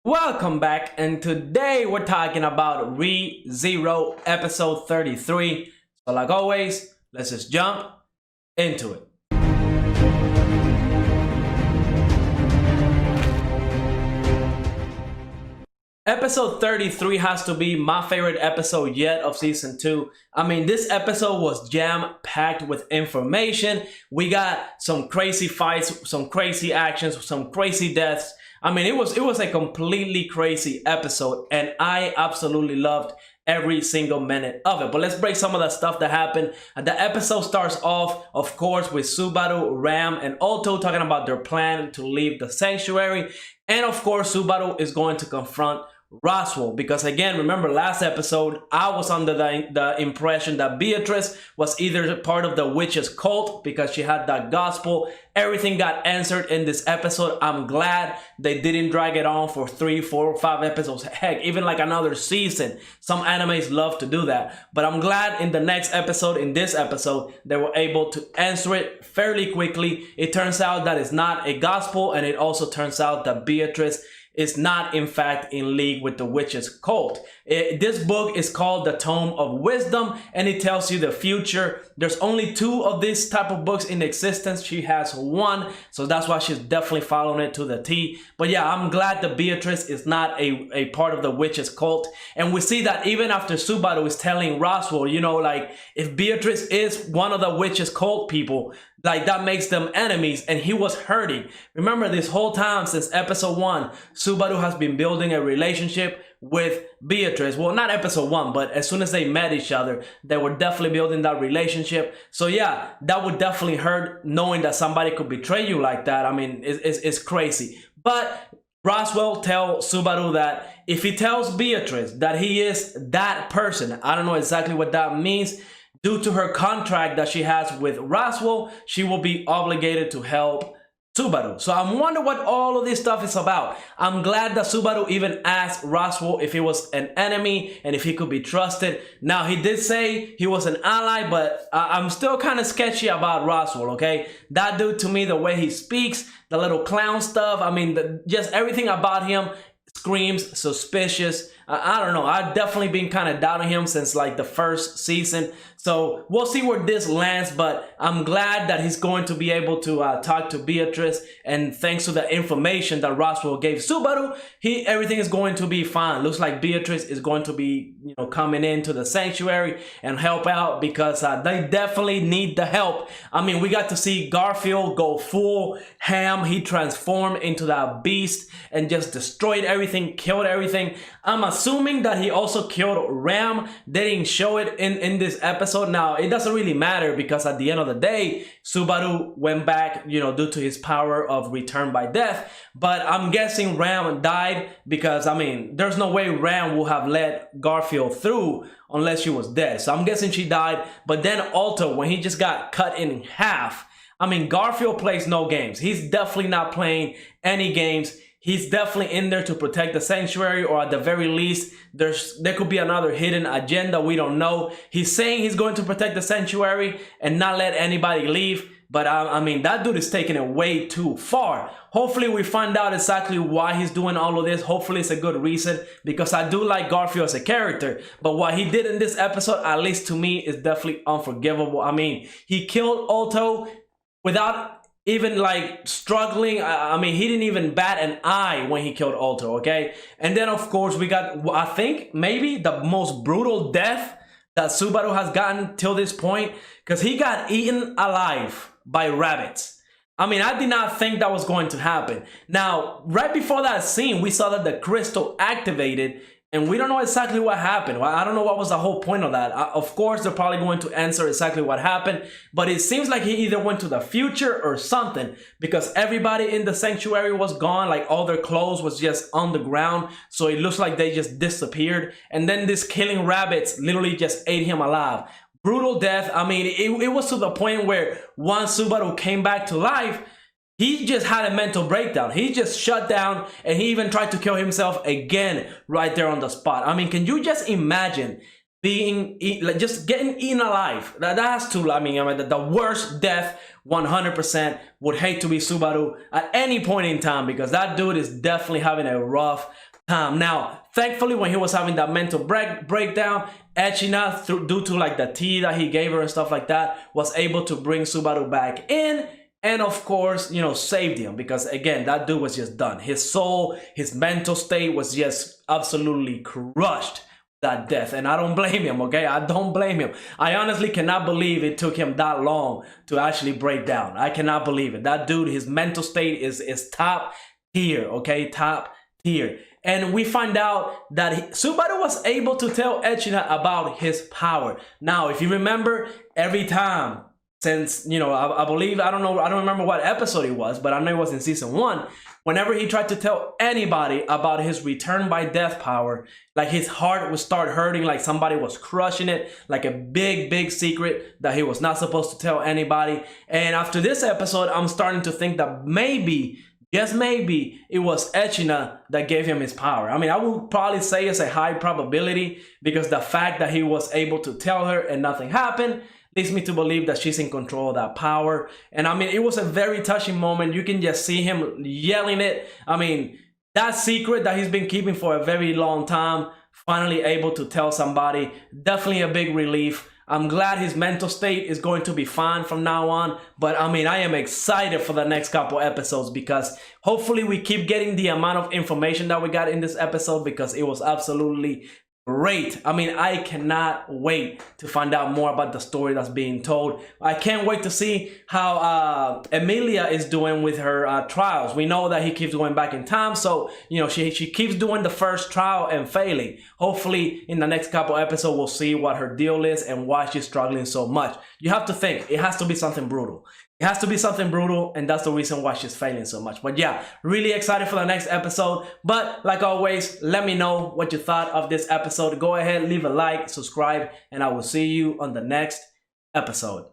Welcome back, and today we're talking about Re-Zero episode 33. So like always, let's just jump into it. Episode 33 has to be my favorite episode yet of season 2. I mean, this episode was jam-packed with information. We got some crazy fights, some crazy actions, some crazy deaths. I mean, it was a completely crazy episode, and I absolutely loved every single minute of it. But let's break some of the stuff that happened. The episode starts off, of course, with Subaru, Ram, and Otto talking about their plan to leave the sanctuary. And of course, Subaru is going to confront Roswell, because again, remember last episode, I was under the impression that Beatrice was either part of the witch's cult because she had that gospel. Everything got answered in this episode. I'm glad they didn't drag it on for 3, 4, 5 episodes. Heck, even like another season. Some animes love to do that. But I'm glad in the next episode, in this episode, they were able to answer it fairly quickly. It turns out that it's not a gospel, and it also turns out that Beatrice is not in fact in league with the witch's cult. This book is called The Tome of Wisdom, and it tells you the future. There's only 2 of this type of books in existence. She has 1, so that's why she's definitely following it to the T. But yeah, I'm glad that Beatrice is not a part of the witch's cult. And we see that even after Subaru is telling Roswell, you know, like, if Beatrice is one of the witch's cult people, like, that makes them enemies, and he was hurting. Remember, this whole time since episode 1, Subaru has been building a relationship with Beatrice. Well, not episode 1, but as soon as they met each other, they were definitely building that relationship. So yeah, that would definitely hurt, knowing that somebody could betray you like that. I mean, it's crazy. But Roswell tells Subaru that if he tells Beatrice that he is that person, I don't know exactly what that means, due to her contract that she has with Roswell, she will be obligated to help Subaru. So I'm wondering what all of this stuff is about. I'm glad that Subaru even asked Roswell if he was an enemy and if he could be trusted. Now, he did say he was an ally, but I'm still kind of sketchy about Roswell, okay? That dude, to me, the way he speaks, the little clown stuff, I mean, just everything about him screams suspicious. I don't know. I've definitely been kind of doubting him since like the first season. So we'll see where this lands, but I'm glad that he's going to be able to talk to Beatrice, and thanks to the information that Roswell gave Subaru, everything is going to be fine. Looks like Beatrice is going to be, you know, coming into the sanctuary and help out, because they definitely need the help. I mean, we got to see Garfield go full ham. He transformed into that beast and just destroyed everything, killed everything. I'm assuming that he also killed Ram. They didn't show it in this episode. Now, it doesn't really matter, because at the end of the day, Subaru went back, you know, due to his power of return by death. But I'm guessing Ram died, because, I mean, there's no way Ram will have let Garfield through unless she was dead. So I'm guessing she died. But then Otto, when he just got cut in half, I mean, Garfield plays no games. He's definitely not playing any games. He's definitely in there to protect the sanctuary, or at the very least, there could be another hidden agenda we don't know. He's saying he's going to protect the sanctuary and not let anybody leave, but I mean, that dude is taking it way too far. Hopefully we find out exactly why he's doing all of this. Hopefully it's a good reason, because I do like Garfield as a character, but what he did in this episode, at least to me, is definitely unforgivable. I mean, he killed Otto without even like struggling. I mean, he didn't even bat an eye when he killed Otto, okay? And then of course we got, I think maybe the most brutal death that Subaru has gotten till this point, because he got eaten alive by rabbits. I mean, I did not think that was going to happen. Now, right before that scene, we saw that the crystal activated, and we don't know exactly what happened. Well, I don't know what was the whole point of that. Of course, they're probably going to answer exactly what happened, but it seems like he either went to the future or something, because everybody in the sanctuary was gone. Like, all their clothes was just on the ground, so it looks like they just disappeared. And then this killing rabbits literally just ate him alive. Brutal death. I mean, it was to the point where once Subaru came back to life, he just had a mental breakdown. He just shut down, and he even tried to kill himself again right there on the spot. I mean, can you just imagine being, like, just getting eaten alive? That has to, I mean, the worst death, 100%. Would hate to be Subaru at any point in time, because that dude is definitely having a rough time. Now, thankfully, when he was having that mental breakdown, Echina, due to like the tea that he gave her and stuff like that, was able to bring Subaru back in. And of course, you know, saved him because again, that dude was just done. His soul, his mental state was just absolutely crushed that death. And I don't blame him, okay? I don't blame him. I honestly cannot believe it took him that long to actually break down. I cannot believe it. That dude, his mental state is top tier, okay? Top tier. And we find out that Subaru was able to tell Echina about his power. Now, if you remember, every time since, you know, I believe, I don't remember what episode it was, but I know it was in season 1. Whenever he tried to tell anybody about his return by death power, like his heart would start hurting, like somebody was crushing it, like a big secret that he was not supposed to tell anybody. And after this episode, I'm starting to think that maybe, just maybe, it was Echina that gave him his power. I mean, I would probably say it's a high probability because the fact that he was able to tell her and nothing happened leads me to believe that she's in control of that power. And I mean, it was a very touching moment. You can just see him yelling it. I mean, that secret that he's been keeping for a very long time, finally able to tell somebody, definitely a big relief. I'm glad his mental state is going to be fine from now on. But I mean, I am excited for the next couple episodes because hopefully we keep getting the amount of information that we got in this episode because it was absolutely great. I mean, I cannot wait to find out more about the story that's being told. I can't wait to see how Emilia is doing with her trials. We know that he keeps going back in time, so you know she keeps doing the first trial and failing. Hopefully, in the next couple episodes, we'll see what her deal is and why she's struggling so much. You have to think it has to be something brutal. It has to be something brutal, and that's the reason why she's failing so much. But yeah, really excited for the next episode. But like always, let me know what you thought of this episode. Go ahead, leave a like, subscribe, and I will see you on the next episode.